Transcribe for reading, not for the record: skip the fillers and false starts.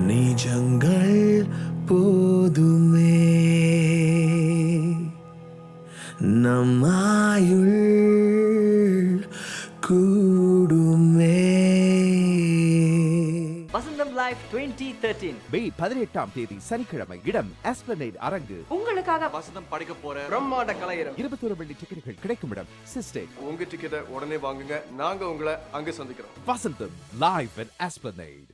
நிஜங்கள் போதுமே நம்மாயுள் கூடுமே. வசந்தம் லைவ் 2013 மே 18ஆம் தேதி சனிக்கிழமை, இடம் ஆஸ்பிளனேட் அரங்கு. உங்களுக்காக வசந்தம் படைக்க போற பிரம்மாண்ட கலையரம். 21 வெள்ளி டிக்கெட்டுகள் கிடைக்கும் இடம் சிஸ்டேட். உங்க டிக்கெட்டை உடனே வாங்குங்க, நாங்க உங்களை அங்க சந்திக்கிறோம். வசந்தம் லைவ் அட் ஆஸ்பிளனேட்.